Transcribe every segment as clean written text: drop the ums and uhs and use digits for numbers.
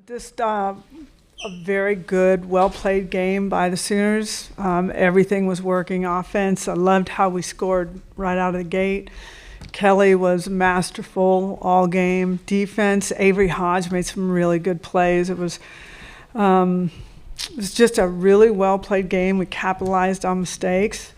Just a very good, well-played game by the Sooners. Everything was working offense. I loved how we scored right out of the gate. Kelly was masterful all game. Defense, Avery Hodge made some really good plays. It was just a really well-played game. We capitalized on mistakes.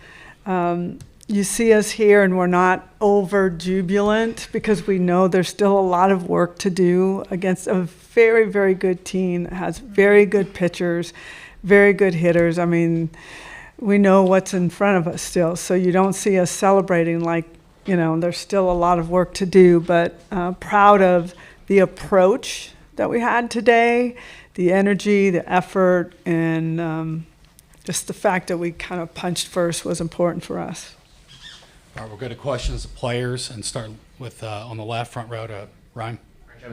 You see us here and we're not over jubilant because we know there's still a lot of work to do against a very, very good team that has very good pitchers, very good hitters. I mean, we know what's in front of us still, so you don't see us celebrating like, there's still a lot of work to do, but proud of the approach that we had today, the energy, the effort, and just the fact that we kind of punched first was important for us. All right, we'll go to questions of players and start with on the left front row to Ryan.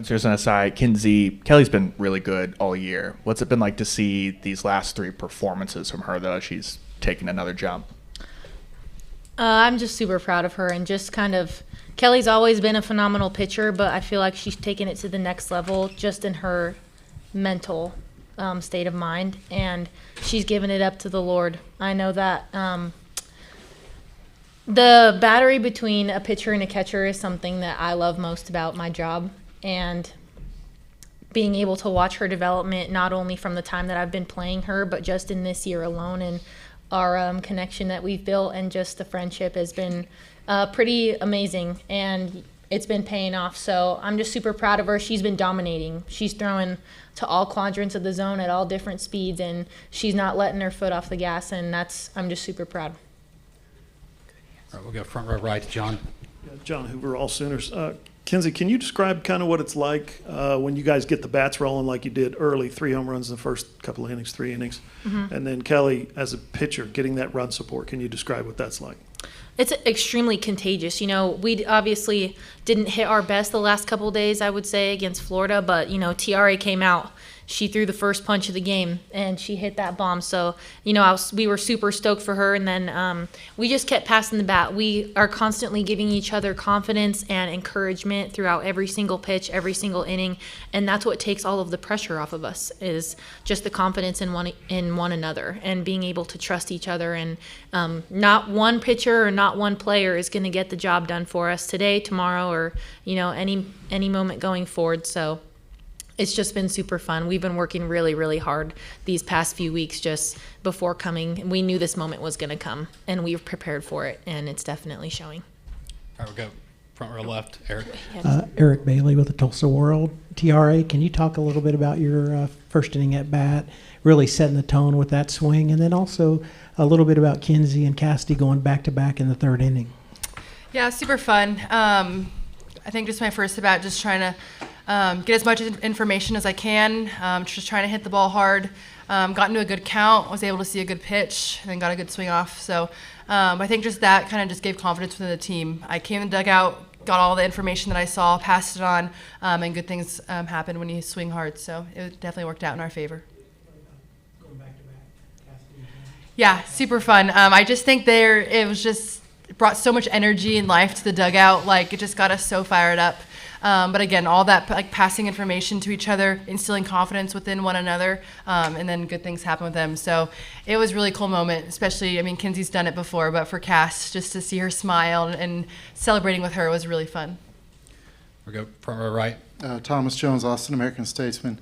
Here's an aside. Kelly's been really good all year. What's it been like to see these last three performances from her, though? She's taken another jump. I'm just super proud of her and just Kelly's always been a phenomenal pitcher, but I feel like she's taken it to the next level just in her mental state of mind, and she's given it up to the Lord. I know that the battery between a pitcher and a catcher is something that I love most about my job, and being able to watch her development not only from the time that I've been playing her, but just in this year alone, and our connection that we've built and just the friendship has been pretty amazing, and it's been paying off. So I'm just super proud of her. She's been dominating. She's throwing to all quadrants of the zone at all different speeds, and she's not letting her foot off the gas, and I'm just super proud. All right, we'll go front row right to John. Yeah, John Hoover, all Sooners. Kinzie, can you describe kind of what it's like when you guys get the bats rolling like you did early, 3 home runs in the first couple of innings, 3 innings, and then Kelly as a pitcher getting that run support? Can you describe what that's like? It's extremely contagious. We obviously didn't hit our best the last couple of days, I would say, against Florida, but, Tiarre came out. She threw the first punch of the game, and she hit that bomb. So, we were super stoked for her, and then we just kept passing the bat. We are constantly giving each other confidence and encouragement throughout every single pitch, every single inning, and that's what takes all of the pressure off of us, is just the confidence in one another and being able to trust each other. And not one pitcher or not one player is going to get the job done for us today, tomorrow, or any moment going forward. So it's just been super fun. We've been working really, really hard these past few weeks just before coming. We knew this moment was going to come, and we were prepared for it, and it's definitely showing. All right, we'll go front row left. Eric. Eric Bailey with the Tulsa World. Tiarre, can you talk a little bit about your first inning at bat, really setting the tone with that swing, and then also a little bit about Kinzie and Cassidy going back-to-back in the third inning? Yeah, super fun. I think just my first at bat, just trying to get as much information as I can, just trying to hit the ball hard. Got into a good count, was able to see a good pitch, and then got a good swing off. So I think just that kind of just gave confidence within the team. I came in the dugout, got all the information that I saw, passed it on, and good things happen when you swing hard. So it definitely worked out in our favor. Yeah, super fun. I just think it brought so much energy and life to the dugout. Like, it just got us so fired up. But again, all that passing information to each other, instilling confidence within one another, and then good things happen with them. So it was a really cool moment, especially, Kinzie's done it before, but for Cass, just to see her smile and celebrating with her was really fun. We'll go front row right. Thomas Jones, Austin American Statesman.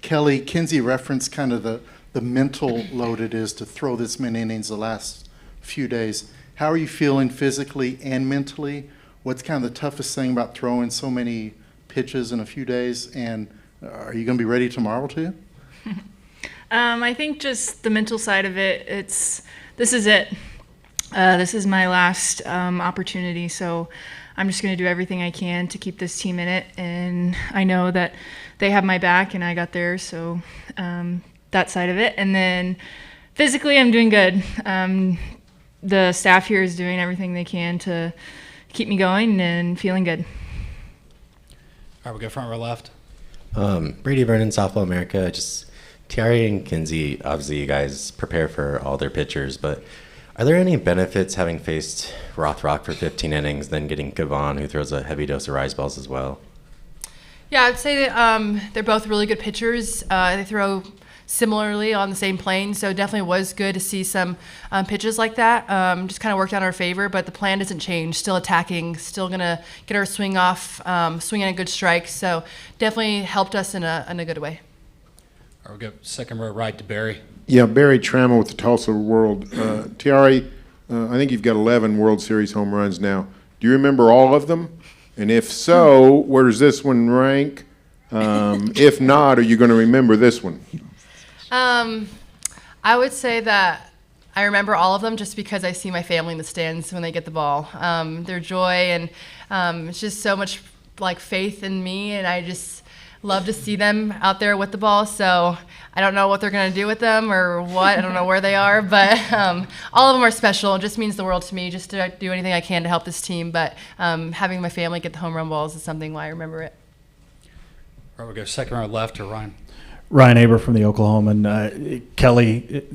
Kelly, Kinzie referenced kind of the mental load it is to throw this many innings the last few days. How are you feeling physically and mentally? What's kind of the toughest thing about throwing so many pitches in a few days? And are you going to be ready tomorrow too? I think just the mental side of it, this is it. This is my last opportunity, so I'm just going to do everything I can to keep this team in it. And I know that they have my back and I got theirs, so that side of it. And then physically, I'm doing good. The staff here is doing everything they can to keep me going and feeling good. All right, we'll go front row left. Brady Vernon, Softball America. Just Tiarre and Kinzie, obviously you guys prepare for all their pitchers, but are there any benefits having faced Rothrock for 15 innings, then getting Gavon, who throws a heavy dose of rise balls as well? Yeah, I'd say that they're both really good pitchers. They throw similarly on the same plane, so it definitely was good to see some pitches like that. Just kind of worked out in our favor, but the plan doesn't change. Still attacking, still gonna get our swing off, swinging a good strike. So definitely helped us in a good way. All right, we'll go second row right to Barry. Yeah, Barry Trammell with the Tulsa World. Tiarre, I think you've got 11 World Series home runs now. Do you remember all of them? And if so, where does this one rank? If not, are you going to remember this one? I would say that I remember all of them just because I see my family in the stands when they get the ball. Their joy and it's just so much like faith in me, and I just love to see them out there with the ball. So I don't know what they're going to do with them or what. I don't know where they are, but all of them are special. It just means the world to me just to do anything I can to help this team. But having my family get the home run balls is something why I remember it. All right, we'll go second row left to Ryan. Ryan Aber from the Oklahoman. Kelly,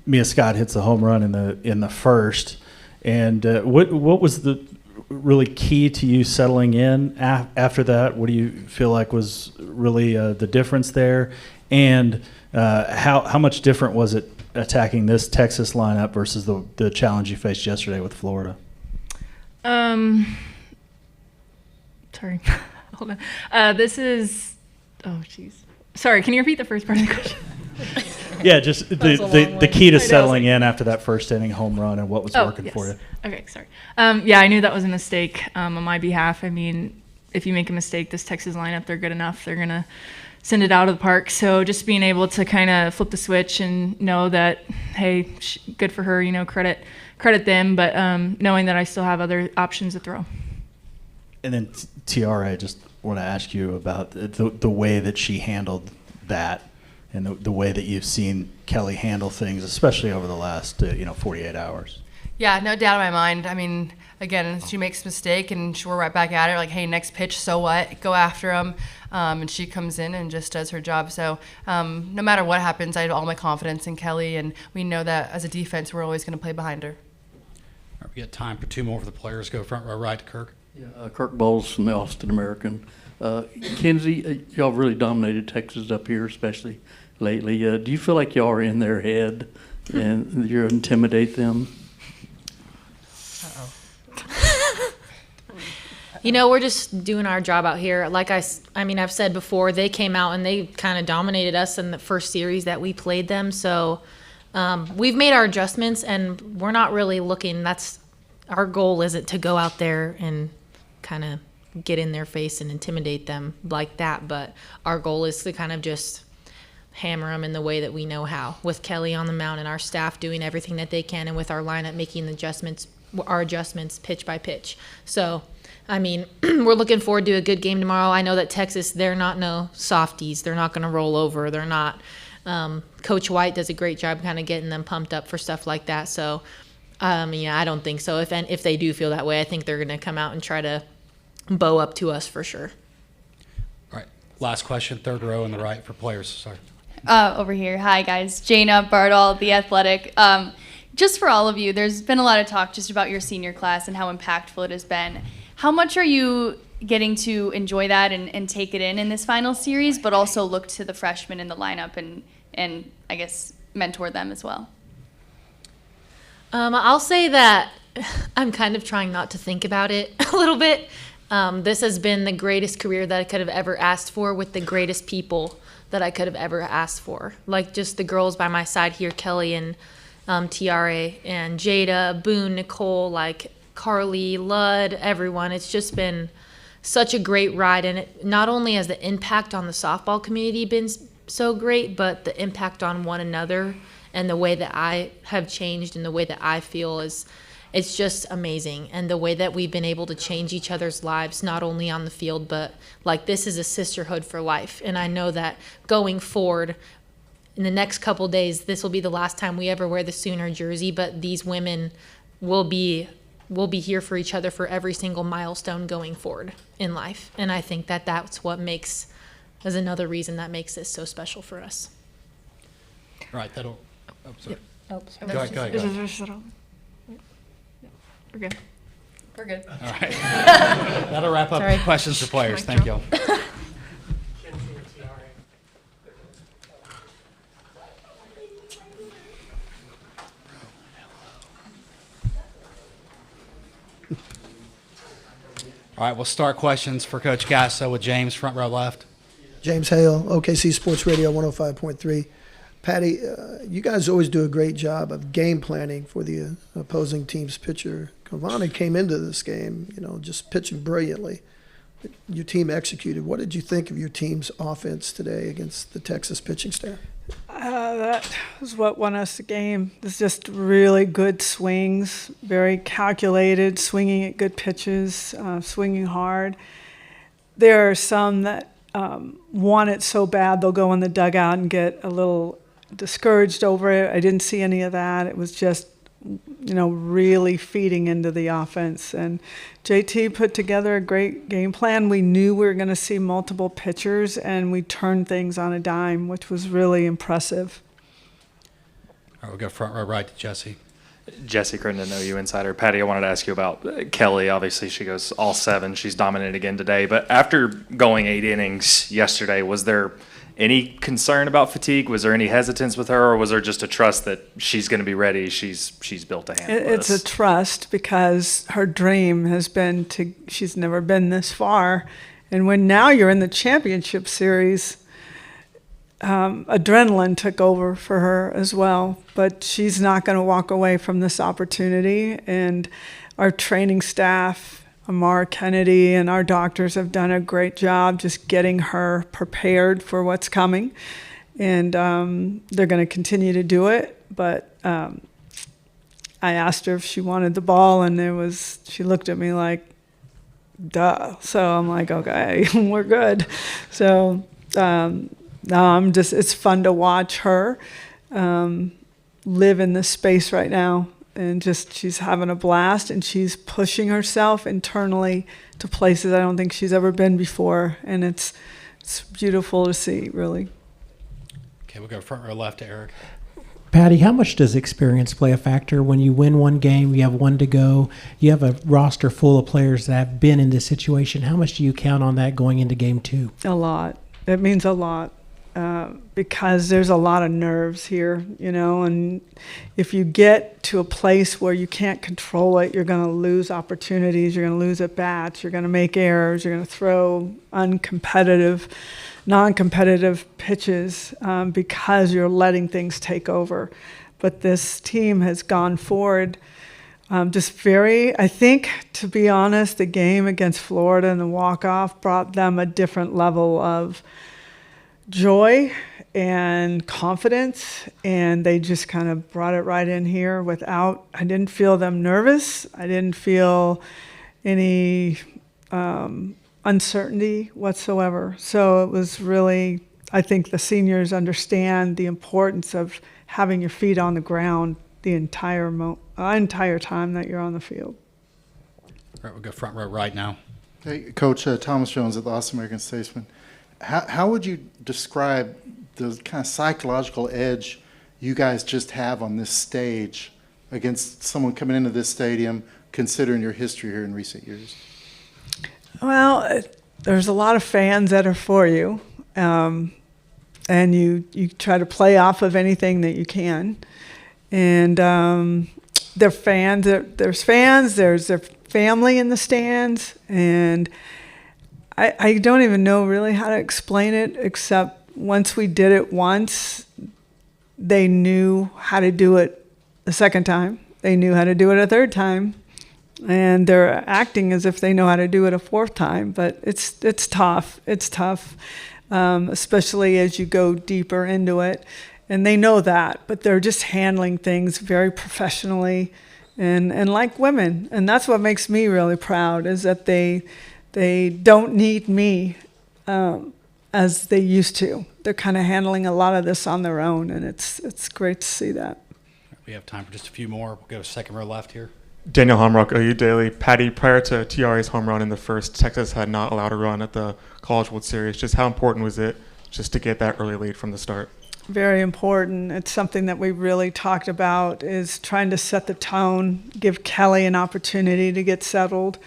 Mia Scott hits the home run in the first. And what was the really key to you settling in after that? What do you feel like was really the difference there? And how much different was it attacking this Texas lineup versus the challenge you faced yesterday with Florida? Sorry, hold on. This is, oh jeez. Sorry, can you repeat the first part of the question? Yeah, just the key to settling in after that first inning home run and what was working for you. Okay, sorry. Yeah, I knew that was a mistake on my behalf. I mean, if you make a mistake, this Texas lineup, they're good enough. They're going to send it out of the park. So just being able to kind of flip the switch and know that, hey, good for her, credit them, but knowing that I still have other options to throw. And then Tiarre, I just want to ask you about the way that she handled that and the way that you've seen Kelly handle things, especially over the last 48 hours. Yeah, no doubt in my mind. I mean, again, she makes a mistake and we're right back at her like, hey, next pitch, so what? Go after him. And she comes in and just does her job. So no matter what happens, I have all my confidence in Kelly, and we know that as a defense, we're always going to play behind her. All right, we got time for two more for the players. Go front row right to Kirk. Yeah, Kirk Bowles from the Austin American. Kinzie, y'all really dominated Texas up here, especially lately. Do you feel like y'all are in their head and you intimidate them? We're just doing our job out here. Like I've said before, they came out and they kind of dominated us in the first series that we played them. So we've made our adjustments, and we're not really looking. Our goal isn't to go out there and kind of get in their face and intimidate them like that. But our goal is to kind of just hammer them in the way that we know how, with Kelly on the mound and our staff doing everything that they can, and with our lineup making our adjustments pitch by pitch. So, I mean, we're looking forward to a good game tomorrow. I know that Texas, they're not no softies. They're not going to roll over. They're not. Coach White does a great job kind of getting them pumped up for stuff like that. So, I don't think so. If they do feel that way, I think they're going to come out and try to bow up to us for sure. All right, last question, third row on the right for players. Sorry. Over here. Hi, guys. Jana Bardall, The Athletic. Just for all of you, there's been a lot of talk just about your senior class and how impactful it has been. How much are you getting to enjoy that and take it in this final series, but also look to the freshmen in the lineup and I guess mentor them as well? I'll say that I'm kind of trying not to think about it a little bit. This has been the greatest career that I could have ever asked for, with the greatest people that I could have ever asked for. Like just the girls by my side here, Kelly and Tiarre and Jada, Boone, Nicole, like Carly, Ludd, everyone. It's just been such a great ride, and it not only has the impact on the softball community been so great, but the impact on one another and the way that I have changed and the way that I feel it's just amazing. And the way that we've been able to change each other's lives, not only on the field, but like this is a sisterhood for life. And I know that going forward in the next couple days, this will be the last time we ever wear the Sooner jersey, but these women will be here for each other for every single milestone going forward in life. And I think that that's what is another reason that makes this so special for us. Right, sorry. Yep. Oh, Go ahead. We're good. We're good. All right. That'll wrap up Sorry. questions for players. Thank you all. All right, we'll start questions for Coach Gasso with James, front row left. James Hale, OKC Sports Radio 105.3. Patty, you guys always do a great job of game planning for the opposing team's pitcher. Cavani came into this game, just pitching brilliantly. Your team executed. What did you think of your team's offense today against the Texas pitching staff? That was what won us the game. It's just really good swings, very calculated, swinging at good pitches, swinging hard. There are some that want it so bad they'll go in the dugout and get a little discouraged over it. I didn't see any of that. It was just, really feeding into the offense. And JT put together a great game plan. We knew we were going to see multiple pitchers, and we turned things on a dime, which was really impressive. All right, we'll go front row right to Jesse. Jesse Crittenden, OU Insider. Patty, I wanted to ask you about Kelly. Obviously, she goes all 7. She's dominated again today. But after going 8 innings yesterday, was there any concern about fatigue? Was there any hesitance with her, or was there just a trust that she's going to be ready? She's built to handle It's this? a trust, because her dream has been she's never been this far. And when now you're in the championship series, adrenaline took over for her as well. But she's not going to walk away from this opportunity. And our training staff, Amar Kennedy, and our doctors have done a great job just getting her prepared for what's coming. And they're going to continue to do it. But I asked her if she wanted the ball, and she looked at me like, duh. So I'm like, okay, we're good. So it's fun to watch her live in this space right now. And she's having a blast, and she's pushing herself internally to places I don't think she's ever been before. And it's beautiful to see, really. Okay, we'll go front row left to Eric. Patty, how much does experience play a factor when you win one game, you have one to go, you have a roster full of players that have been in this situation? How much do you count on that going into game 2? A lot. It means a lot. Because there's a lot of nerves here, and if you get to a place where you can't control it, you're going to lose opportunities, you're going to lose at bats, you're going to make errors, you're going to throw non-competitive pitches because you're letting things take over. But this team has gone forward I think, to be honest, the game against Florida and the walk-off brought them a different level of joy and confidence, and they just kind of brought it right in here I didn't feel them nervous. I didn't feel any uncertainty whatsoever. So it was really, I think the seniors understand the importance of having your feet on the ground the entire time that you're on the field. All right, we'll go front row right now. Hey, Coach Thomas Jones at the Austin American Statesman. How would you describe the kind of psychological edge you guys just have on this stage against someone coming into this stadium, considering your history here in recent years? Well, there's a lot of fans that are for you, and you try to play off of anything that you can. And they're fans. There's fans. There's their family in the stands, and I don't even know really how to explain it, except once we did it once, they knew how to do it the second time. They knew how to do it a third time, and they're acting as if they know how to do it a fourth time. But it's tough. It's tough, especially as you go deeper into it. And they know that, but they're just handling things very professionally and like women. And that's what makes me really proud, is that they don't need me as they used to. They're kind of handling a lot of this on their own, and it's great to see that. We have time for just a few more. We'll go second row left here. Daniel Homrock, OU Daily. Patty, prior to Tiarre's home run in the first, Texas had not allowed a run at the College World Series. Just how important was it just to get that early lead from the start? Very important. It's something that we really talked about, is trying to set the tone, give Kelly an opportunity to get settled.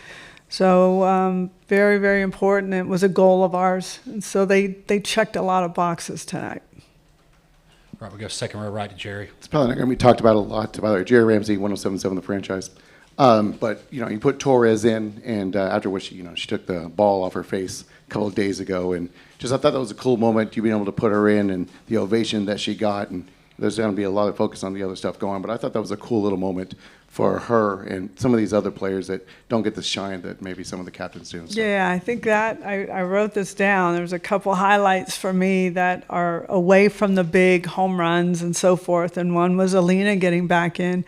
So very, very important. It was a goal of ours. And so they checked a lot of boxes tonight. All right, we'll go second row right to Jerry. It's probably not going to be talked about a lot. By the way, Jerry Ramsey, 107.7 The Franchise. But, you put Torres in, and after which, she took the ball off her face a couple of days ago. And I thought that was a cool moment, you being able to put her in and the ovation that she got. And there's going to be a lot of focus on the other stuff going on. But I thought that was a cool little moment for her and some of these other players that don't get the shine that maybe some of the captains do. So. Yeah, I think that I wrote this down. There's a couple highlights for me that are away from the big home runs and so forth. And one was Alina getting back in.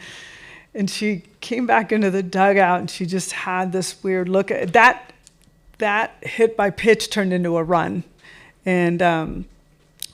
And she came back into the dugout and she just had this weird look at that. That hit by pitch turned into a run. And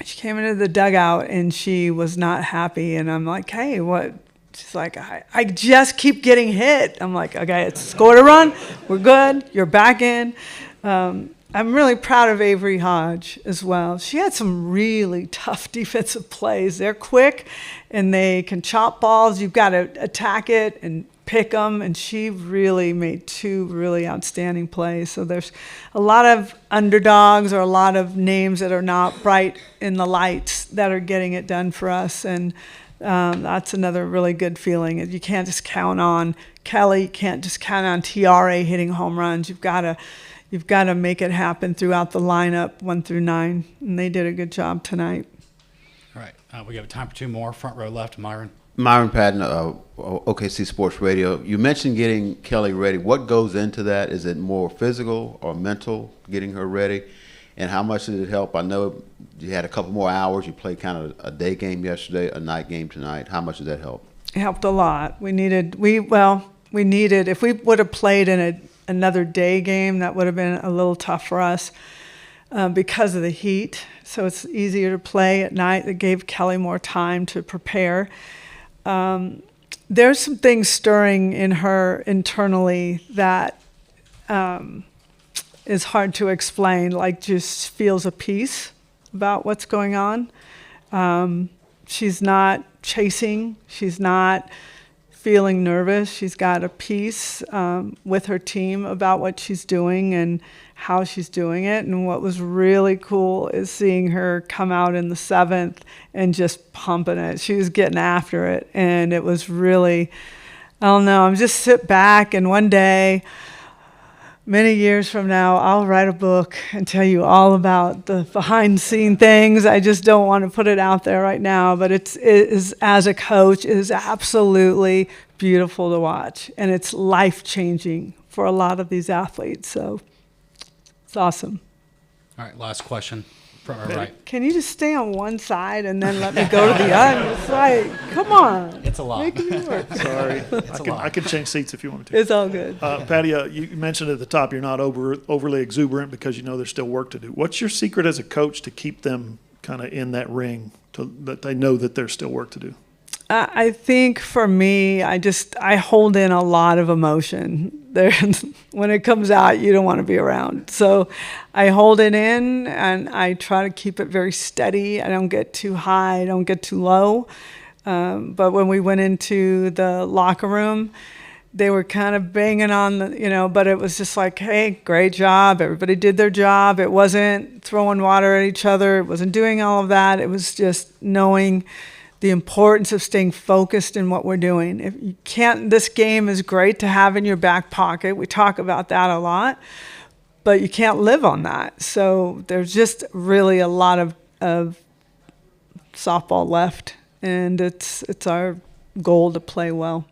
she came into the dugout and she was not happy. And I'm like, hey, what? She's like, I just keep getting hit. I'm like, okay, it's scored a run. We're good. You're back in. I'm really proud of Avery Hodge as well. She had some really tough defensive plays. They're quick and they can chop balls. You've got to attack it and pick them. And she really made 2 really outstanding plays. So there's a lot of underdogs or a lot of names that are not bright in the lights that are getting it done for us. And that's another really good feeling. You can't just count on Kelly. You can't just count on Tiarre hitting home runs. You've got to make it happen throughout the lineup 1 through 9, and they did a good job tonight. All right, we have time for 2 more. Front row left, Myron. Myron Patton, OKC Sports Radio. You mentioned getting Kelly ready. What goes into that? Is it more physical or mental, getting her ready? And how much did it help? I know you had a couple more hours. You played kind of a day game yesterday, a night game tonight. How much did that help? It helped a lot. We needed, if we would have played in another day game, that would have been a little tough for us because of the heat. So it's easier to play at night. It gave Kelly more time to prepare. There's some things stirring in her internally that is hard to explain, like just feels a peace about what's going on. She's not chasing. She's not feeling nervous. She's got a peace with her team about what she's doing and how she's doing it. And what was really cool is seeing her come out in the 7th and just pumping it. She was getting after it. And it was really, I don't know, I'm just sit back and one day, many years from now, I'll write a book and tell you all about the behind-the-scene things. I just don't want to put it out there right now, but it is, as a coach, it is absolutely beautiful to watch, and it's life-changing for a lot of these athletes. So it's awesome. All right, last question. Front row right. Can you just stay on one side and then let me go to the other? It's like, come on. It's a lot. Make me work. Sorry. I can change seats if you want me to. It's all good. Patty, you mentioned at the top you're not overly exuberant because you know there's still work to do. What's your secret as a coach to keep them kind of in that ring, that they know that there's still work to do? I think for me, I hold in a lot of emotion. When it comes out, you don't want to be around. So I hold it in and I try to keep it very steady. I don't get too high, I don't get too low. But when we went into the locker room, they were kind of banging on but it was just like, hey, great job. Everybody did their job. It wasn't throwing water at each other. It wasn't doing all of that. It was just knowing the importance of staying focused in what we're doing. If you can't, this game is great to have in your back pocket. We talk about that a lot, but you can't live on that. So there's just really a lot of softball left, and it's our goal to play well.